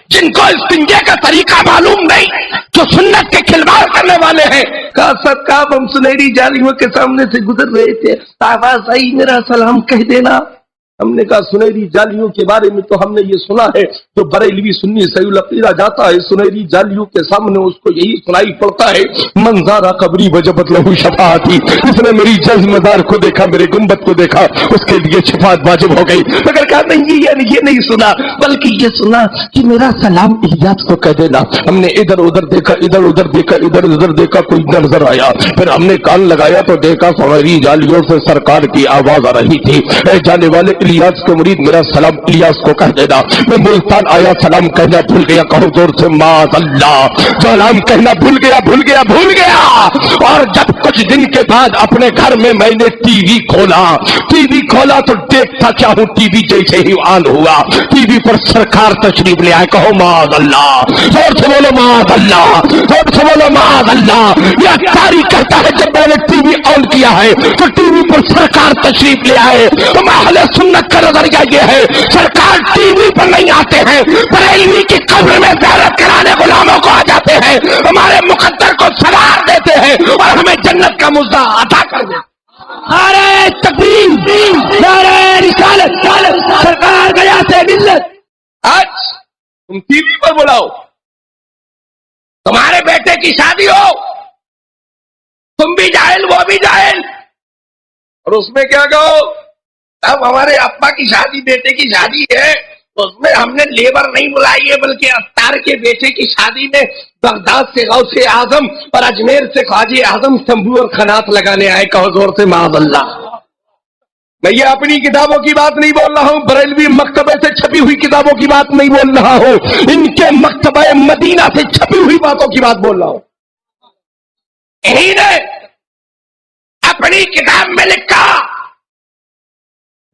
جن کو استنجے کا طریقہ معلوم نہیں، جو سنت کے کھلواڑ کرنے والے ہیں. کہا صاحب ہم سنہری جالیوں کے سامنے سے گزر رہے تھے، آواز آئی میرا سلام کہہ دینا. ہم نے کہا سنہری جالیوں کے بارے میں تو ہم نے یہ سنا ہے، جو بریلوی سنی صحیح العقیدہ جاتا ہے سنہری جالیوں کے سامنے اس کو یہی سنائی پڑتا ہے منظارہ قبری وجبت لہو شفاعتی، اس نے میری جزم دار کو دیکھا، میرے گنبد کو دیکھا، اس کے لیے شفاعت واجب ہو گئی. مگر کہا نہیں یہ نہیں سنا، بلکہ یہ سنا کہ میرا سلام الیاس کو کہہ دینا. ہم نے ادھر ادھر دیکھا، ادھر ادھر دیکھا، ادھر ادھر دیکھا، کوئی نظر آیا. پھر ہم نے کان لگایا تو دیکھا سنہری جالیوں سے سرکار کی آواز آ رہی تھی. اے جانے والے الیاس کے مرید میرا سلام الیاس کو کہہ دینا. میں ملتان آیا، سلام کہنا بھول گیا، کہو زور سے معاذ اللہ. سلام کہنا بھول گیا. اور جب کچھ دن کے بعد اپنے گھر میں نے ٹی وی کھولا تو دیکھتا کیا ہوں، ٹی وی جیسے ہی آن ہوا ٹی وی پر سرکار تشریف لے آئے. کہو معاذ اللہ، زور سے بولو معاذ اللہ، زور سے بولو معاذ اللہ. یہ تاریخ کہتا ہے جب میں نے ٹی وی آن کیا ہے تو ٹی وی پر سرکار تشریف لے آئے. تو اہل سنت کا نظریہ یہ ہے سرکار ٹی وی پر نہیں آتے ہیں، بریلوی کی قبر میں زیارت کرانے غلاموں کو آ جاتے ہیں، ہمارے مقدر کو سوار دیتے ہیں اور ہمیں جنت کا مزہ عطا کر دیتے ہیں. نعرہ تکبیر، نعرہ رسالت، سرکار گیا سے ملت. آج تم ٹی وی پر بلاؤ، تمہارے بیٹے کی شادی ہو، تم بھی جاہل وہ بھی جاہل، اور اس میں کیا کہو اب ہمارے ابا کی شادی بیٹے کی شادی ہے، اس میں ہم نے لیبر نہیں بلائی ہے بلکہ اتار کے بیٹے کی شادی میں بغداد سے غوث اعظم اور اجمیر سے خواجہ اعظم تمبو اور خنات لگانے آئے. کہو زور سے معاذ اللہ. میں یہ اپنی کتابوں کی بات نہیں بول رہا ہوں، بریلوی مکتبے سے چھپی ہوئی کتابوں کی بات نہیں بول رہا ہوں، ان کے مکتبہ مدینہ سے چھپی ہوئی باتوں کی بات بول رہا ہوں. یہی نے اپنی کتاب میں لکھا،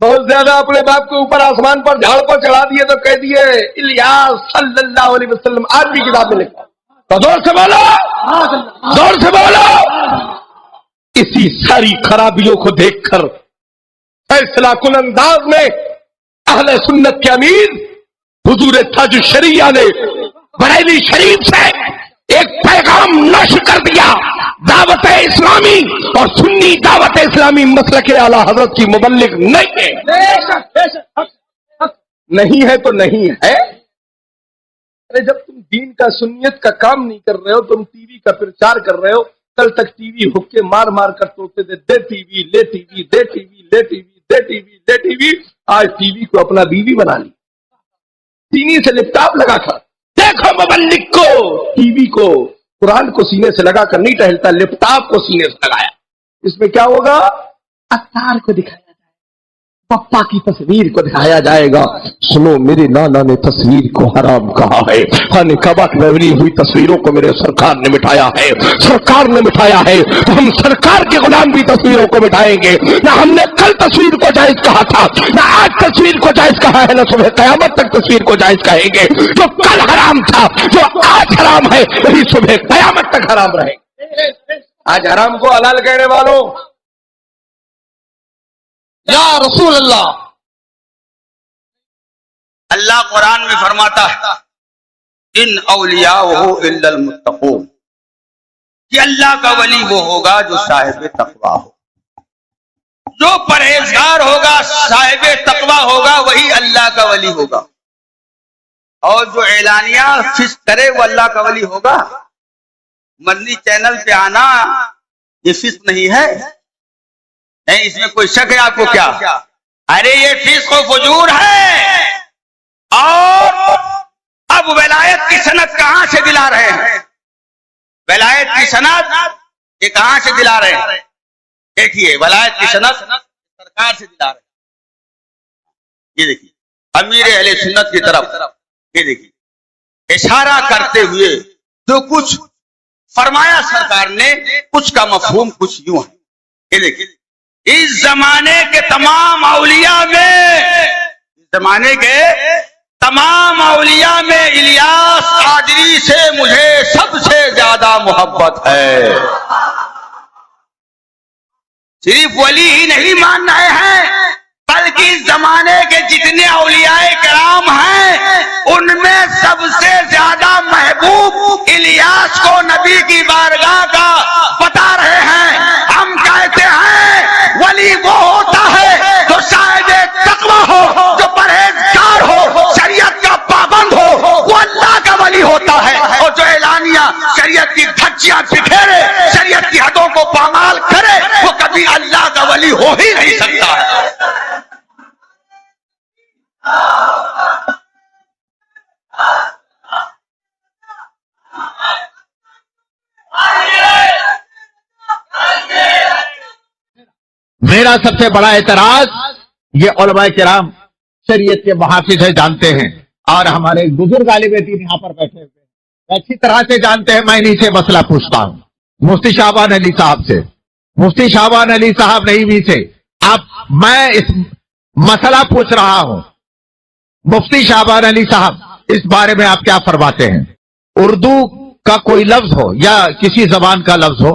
بہت زیادہ اپنے باپ کو اوپر آسمان پر جھاڑ پر چڑھا دیے تو کہہ دیے الیاس صلی اللہ علیہ وسلم. آج بھی کتاب میں لکھا تو زور سے بولو، زور سے بولو. اسی ساری خرابیوں کو دیکھ کر فیصلہ کن انداز میں اہل سنت کے امیر حضور تاج الشریعہ نے بریلی شریف سے ایک پیغام نشر کر دیا. دعوت اسلامی اور سنی دعوت اسلامی مسلک اعلی حضرت کی مبلغ نہیں ہے. نہیں ہے تو نہیں ہے. ارے جب تم دین کا سنیت کا کام نہیں کر رہے ہو، تم ٹی وی کا پرچار کر رہے ہو. کل تک ٹی وی حکے مار مار کر توڑتے تھے، دے ٹی وی لے ٹی وی، دے ٹی وی لے ٹی وی، دے ٹی وی لے ٹی وی. آج ٹی وی کو اپنا بیوی بنا لی، سینے سے لیپ ٹاپ لگا کر دیکھو مبلغ کو، ٹی وی کو قرآن کو سینے سے لگا کر نہیں ٹہلتا، لیپ ٹاپ کو سینے سے لگایا. اس میں کیا ہوگا؟ اتار کو دکھایا جائے گا، پپا کی تصویر کو دکھایا جائے گا. سنو میرے نانا نے تصویر کو حرام کہا ہے، خانہ کعبہ میں بنی ہوئی تصویروں کو میرے سرکار نے مٹھایا ہے، سرکار نے مٹھایا ہے. تو ہم سرکار کے غلام بھی تصویروں کو مٹھائیں گے. نہ ہم نے کل تصویر کو جائز کہا تھا، نہ آج تصویر کو جائز کہا ہے، نہ صبح قیامت تک تصویر کو جائز کہیں گے. جو کل حرام تھا، جو آج حرام ہے، وہی صبح قیامت تک حرام رہے گا. آج حرام کو حلال کہنے والوں یا رسول اللہ. اللہ قرآن میں فرماتا ہے ان اولیاءہ الا المتقون، کہ اللہ کا ولی وہ ہوگا جو صاحب تقوی ہو، جو پرہیزگار ہوگا، صاحب تقوی ہوگا، وہی اللہ کا ولی ہوگا. اور جو اعلانیہ فسق کرے وہ اللہ کا ولی ہوگا. مدنی چینل پہ آنا یہ فسق نہیں ہے، نہیں اس میں کوئی شک ہے آپ کو کیا؟ ارے یہ فسق و فجور ہے. اور اب ولایت کی سند کہاں سے دلا رہے ہیں؟ ولایت کی سند یہ کہاں سے دلا رہے ہیں؟ دیکھیے ولایت کی سند سرکار سے دلا رہے ہیں. یہ دیکھیے امیر اہل سنت کی طرف، یہ دیکھیے اشارہ کرتے ہوئے جو کچھ فرمایا سرکار نے، کچھ کا مفہوم کچھ یوں ہے. یہ دیکھیے اس زمانے کے تمام اولیاء میں، اس زمانے کے تمام اولیاء میں الیاس قادری سے مجھے سب سے زیادہ محبت ہے. صرف ولی ہی نہیں مان رہے ہیں، بلکہ زمانے کے جتنے اولیاء کرام ہیں ان میں سب سے زیادہ محبوب الیاس کو نبی کی بارگاہ کا بتا رہے ہیں. ہم کہتے ہیں ولی وہ ہوتا ہے جو صاحب تقوی ہو, جو پرہیزگار ہو, شریعت کا پابند ہو, وہ اللہ کا ولی ہوتا ہے. اور جو اعلانیہ شریعت کی دھجیاں بکھیرے, شریعت کی حدوں کو پامال کرے, وہ کبھی اللہ کا ولی ہو ہی نہیں سکتا ہے. میرا سب سے بڑا اعتراض یہ علماء کرام شریعت کے محافظ ہے, جانتے ہیں, اور ہمارے بزرگ عالم دین یہاں پر بیٹھے ہوئے ہیں, اچھی طرح سے جانتے ہیں. میں انہیں سے مسئلہ پوچھتا ہوں, مفتی شعبان علی صاحب سے, مفتی شعبان علی صاحب نعیمی سے. اب میں اس مسئلہ پوچھ رہا ہوں, مفتی شعبان علی صاحب, اس بارے میں آپ کیا فرماتے ہیں؟ اردو کا کوئی لفظ ہو یا کسی زبان کا لفظ ہو,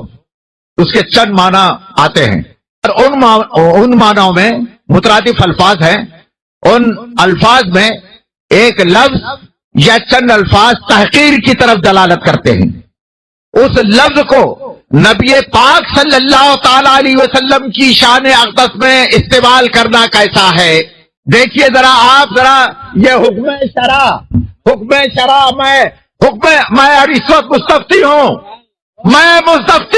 اس کے چند معنی آتے ہیں, اور ان معنوں میں مترادف الفاظ ہیں. ان الفاظ میں ایک لفظ یا چند الفاظ تحقیر کی طرف دلالت کرتے ہیں. اس لفظ کو نبی پاک صلی اللہ تعالی علیہ وسلم کی شان اقدس میں استعمال کرنا کیسا ہے؟ دیکھیے ذرا آپ, ذرا یہ حکم شرع میں اب اس وقت مستفتی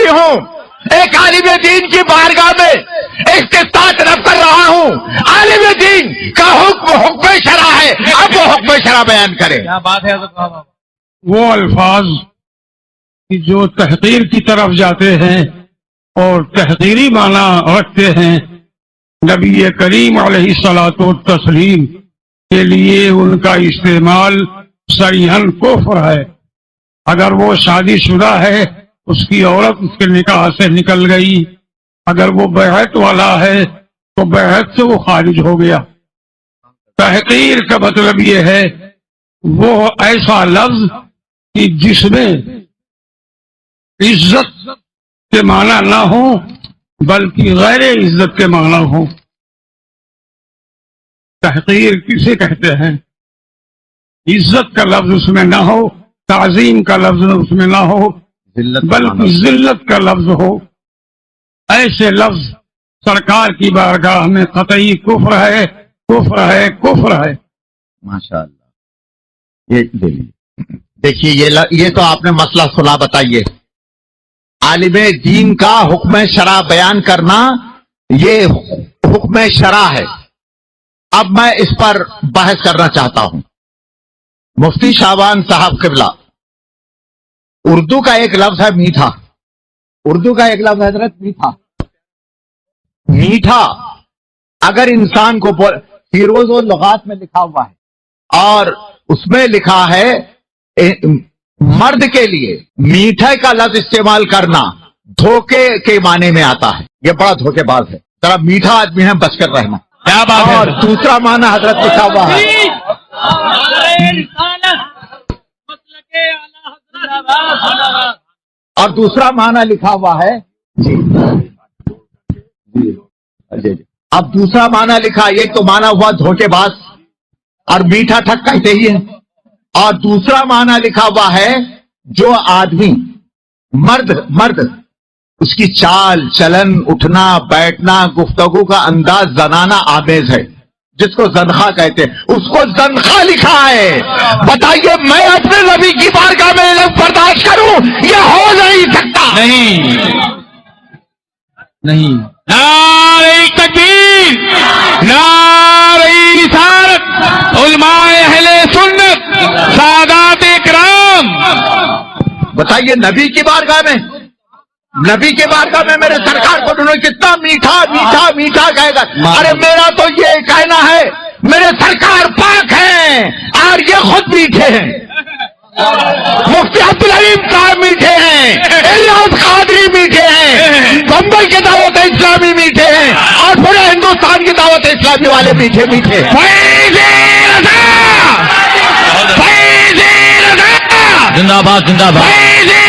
ہوں, ایک عالم دین کی بارگاہ میں استفتاء طلب کر رہا ہوں. عالم دین کا حکم شرع ہے, اب وہ حکم شرع بیان کرے. کیا بات ہے حضرت صاحب؟ وہ الفاظ جو تحقیر کی طرف جاتے ہیں اور تحقیری معنی رکھتے ہیں, نبی کریم علیہ الصلوۃ والتسلیم کے لیے ان کا استعمال صریحاً کفر ہے. اگر وہ شادی شدہ ہے, اس کی عورت اس کے نکاح سے نکل گئی, اگر وہ بیعت والا ہے تو بیعت سے وہ خارج ہو گیا. تحقیر کا مطلب یہ ہے وہ ایسا لفظ کہ جس میں عزت کے معنی نہ ہو بلکہ غیر عزت کے معنی ہو. تحقیر کسے کہتے ہیں؟ عزت کا لفظ اس میں نہ ہو, تعظیم کا لفظ اس میں نہ ہو, بلکہ ذلت کا لفظ ہو. ایسے لفظ سرکار کی بارگاہ میں قطعی کفر ہے, کفر ہے, کفر ہے. ماشاء اللہ. یہ دیکھیے, یہ تو آپ نے مسئلہ سنا. بتائیے, عالم دین کا حکم شرع بیان کرنا یہ حکم شرع ہے. اب میں اس پر بحث کرنا چاہتا ہوں. مفتی شعبان صاحب قبلہ, اردو کا ایک لفظ ہے میٹھا. اردو کا ایک لفظ ہے حضرت میٹھا. میٹھا اگر انسان کو فیروز و لغات میں لکھا ہوا ہے اور اس میں لکھا ہے مرد کے لیے میٹھے کا لفظ استعمال کرنا دھوکے کے معنی میں آتا ہے. یہ بڑا دھوکے باز ہے. ذرا میٹھا آدمی ہے, بچ کر رہنا. کیا بات ہے؟ اور دوسرا معنی حضرت لکھا ہوا ہے, اور دوسرا معنی لکھا ہوا ہے جی. اب دوسرا معنی لکھا, ایک تو معنی ہوا دھوکے باز اور میٹھا ٹھک کہتے ہی ہے, اور دوسرا معنی لکھا ہوا ہے جو آدمی مرد اس کی چال چلن, اٹھنا بیٹھنا, گفتگو کا انداز زنانہ آمیز ہے, جس کو زنخا کہتے ہیں, اس کو زنخا لکھا ہے. بتائیے میں اپنے نبی کی بارگاہ میں برداشت کروں؟ یہ ہو نہیں سکتا. نہیں. نعرہ تکبیر, نعرہ رسالت, علماء اہل سنت, سادات کرام. بتائیے نبی کی بارگاہ میں میرے سرکار کو ڈھونڈو, کتنا میٹھا میٹھا میٹھا کہے گا. ارے میرا تو یہ کہنا ہے میرے سرکار پاک ہیں اور یہ خود میٹھے ہیں. مفتی عبدالعلیم صاحب میٹھے ہیں, الیاس قادری میٹھے ہیں, بمبئی کے دعوت اسلامی میٹھے ہیں, اور پورے ہندوستان کی دعوت اسلامی والے میٹھے میٹھے. زندہ باد, زندہ باد.